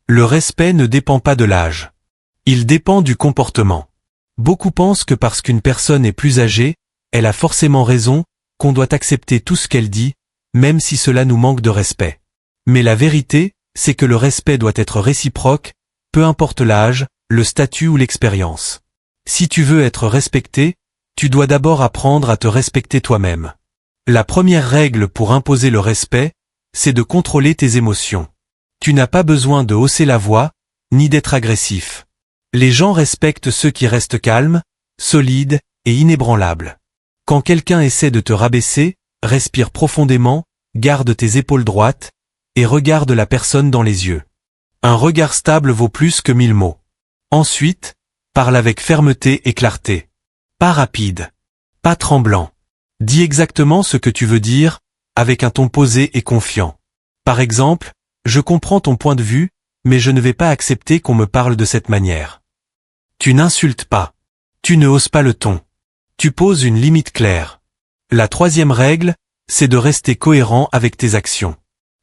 Le respect ne dépend pas de l'âge. Il dépend du comportement. Beaucoup pensent que parce qu'une personne est plus âgée, elle a forcément raison, qu'on doit accepter tout ce qu'elle dit, même si cela nous manque de respect. Mais la vérité, c'est que le respect doit être réciproque, peu importe l'âge, le statut ou l'expérience. Si tu veux être respecté, tu dois d'abord apprendre à te respecter toi-même. La première règle pour imposer le respect, c'est de contrôler tes émotions. Tu n'as pas besoin de hausser la voix, ni d'être agressif. Les gens respectent ceux qui restent calmes, solides et inébranlables. Quand quelqu'un essaie de te rabaisser, respire profondément, garde tes épaules droites, et regarde la personne dans les yeux. Un regard stable vaut plus que 1000 mots. Ensuite, parle avec fermeté et clarté. Pas rapide. Pas tremblant. Dis exactement ce que tu veux dire, avec un ton posé et confiant. Par exemple, je comprends ton point de vue, mais je ne vais pas accepter qu'on me parle de cette manière. Tu n'insultes pas. Tu ne hausses pas le ton. Tu poses une limite claire. La troisième règle, c'est de rester cohérent avec tes actions.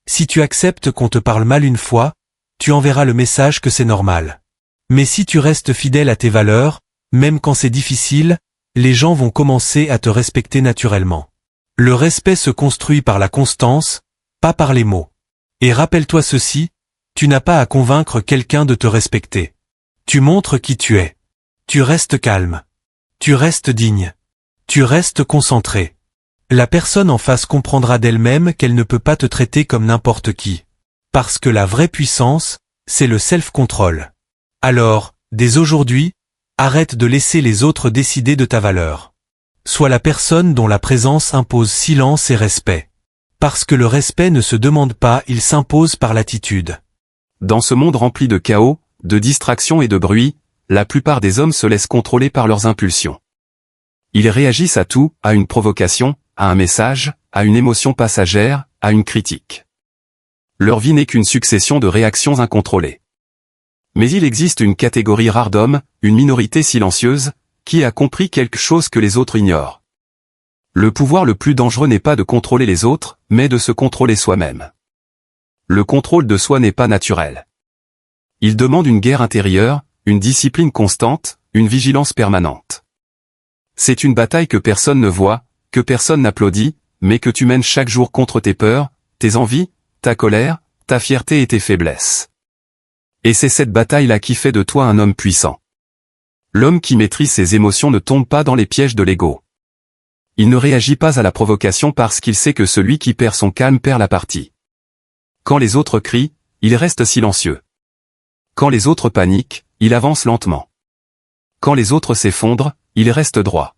Si tu acceptes qu'on te parle mal une fois, tu enverras le message que c'est normal. Mais si tu restes fidèle à tes valeurs, même quand c'est difficile, les gens vont commencer à te respecter naturellement. Le respect se construit par la constance, pas par les mots. Et rappelle-toi ceci, tu n'as pas à convaincre quelqu'un de te respecter. Tu montres qui tu es. Tu restes calme. Tu restes digne. Tu restes concentré. La personne en face comprendra d'elle-même qu'elle ne peut pas te traiter comme n'importe qui. Parce que la vraie puissance, c'est le self-control. Alors, dès aujourd'hui, arrête de laisser les autres décider de ta valeur. Sois la personne dont la présence impose silence et respect. Parce que le respect ne se demande pas, il s'impose par l'attitude. Dans ce monde rempli de chaos, de distractions et de bruit, la plupart des hommes se laissent contrôler par leurs impulsions. Ils réagissent à tout, à une provocation, à un message, à une émotion passagère, à une critique. Leur vie n'est qu'une succession de réactions incontrôlées. Mais il existe une catégorie rare d'hommes, une minorité silencieuse, qui a compris quelque chose que les autres ignorent. Le pouvoir le plus dangereux n'est pas de contrôler les autres, mais de se contrôler soi-même. Le contrôle de soi n'est pas naturel. Il demande une guerre intérieure, une discipline constante, une vigilance permanente. C'est une bataille que personne ne voit, que personne n'applaudit, mais que tu mènes chaque jour contre tes peurs, tes envies, ta colère, ta fierté et tes faiblesses. Et c'est cette bataille-là qui fait de toi un homme puissant. L'homme qui maîtrise ses émotions ne tombe pas dans les pièges de l'ego. Il ne réagit pas à la provocation parce qu'il sait que celui qui perd son calme perd la partie. Quand les autres crient, il reste silencieux. Quand les autres paniquent, il avance lentement. Quand les autres s'effondrent, il reste droit.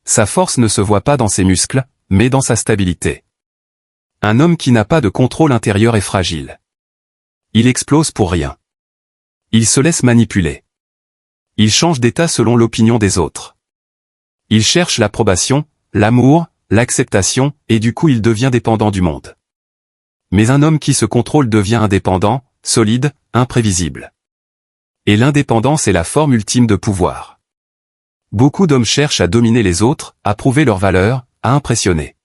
Sa force ne se voit pas dans ses muscles, mais dans sa stabilité. Un homme qui n'a pas de contrôle intérieur est fragile. Il explose pour rien. Il se laisse manipuler. Il change d'état selon l'opinion des autres. Il cherche l'approbation, l'amour, l'acceptation, et du coup il devient dépendant du monde. Mais un homme qui se contrôle devient indépendant, solide, imprévisible. Et l'indépendance est la forme ultime de pouvoir. Beaucoup d'hommes cherchent à dominer les autres, à prouver leur valeur, à impressionner.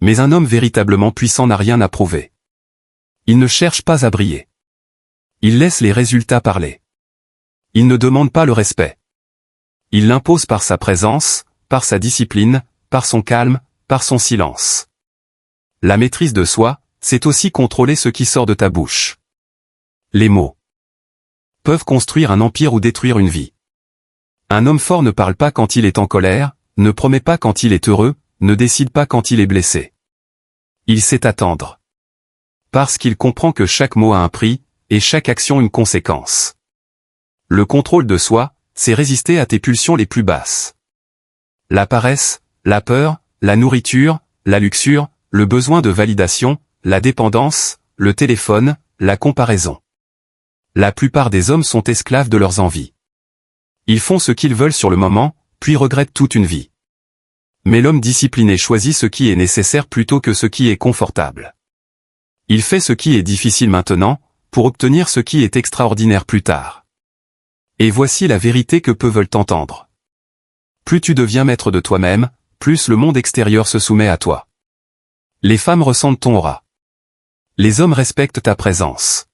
Mais un homme véritablement puissant n'a rien à prouver. Il ne cherche pas à briller. Il laisse les résultats parler. Il ne demande pas le respect. Il l'impose par sa présence, par sa discipline, par son calme, par son silence. La maîtrise de soi, c'est aussi contrôler ce qui sort de ta bouche. Les mots peuvent construire un empire ou détruire une vie. Un homme fort ne parle pas quand il est en colère, ne promet pas quand il est heureux, ne décide pas quand il est blessé. Il sait attendre. Parce qu'il comprend que chaque mot a un prix, et chaque action une conséquence. Le contrôle de soi, c'est résister à tes pulsions les plus basses. La paresse, la peur, la nourriture, la luxure, le besoin de validation, la dépendance, le téléphone, la comparaison. La plupart des hommes sont esclaves de leurs envies. Ils font ce qu'ils veulent sur le moment, puis regrettent toute une vie. Mais l'homme discipliné choisit ce qui est nécessaire plutôt que ce qui est confortable. Il fait ce qui est difficile maintenant, pour obtenir ce qui est extraordinaire plus tard. Et voici la vérité que peu veulent entendre. Plus tu deviens maître de toi-même, plus le monde extérieur se soumet à toi. Les femmes ressentent ton aura. Les hommes respectent ta présence.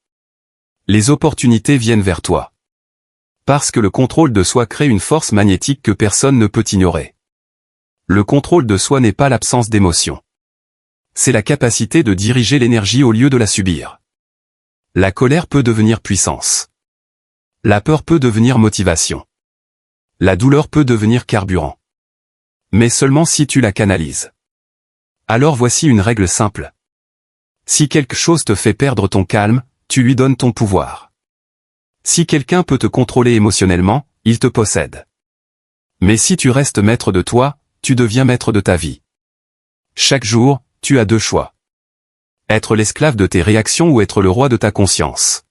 Les opportunités viennent vers toi. Parce que le contrôle de soi crée une force magnétique que personne ne peut ignorer. Le contrôle de soi n'est pas l'absence d'émotion. C'est la capacité de diriger l'énergie au lieu de la subir. La colère peut devenir puissance. La peur peut devenir motivation. La douleur peut devenir carburant. Mais seulement si tu la canalises. Alors voici une règle simple. Si quelque chose te fait perdre ton calme, tu lui donnes ton pouvoir. Si quelqu'un peut te contrôler émotionnellement, il te possède. Mais si tu restes maître de toi, tu deviens maître de ta vie. Chaque jour, tu as deux choix. Être l'esclave de tes réactions ou être le roi de ta conscience.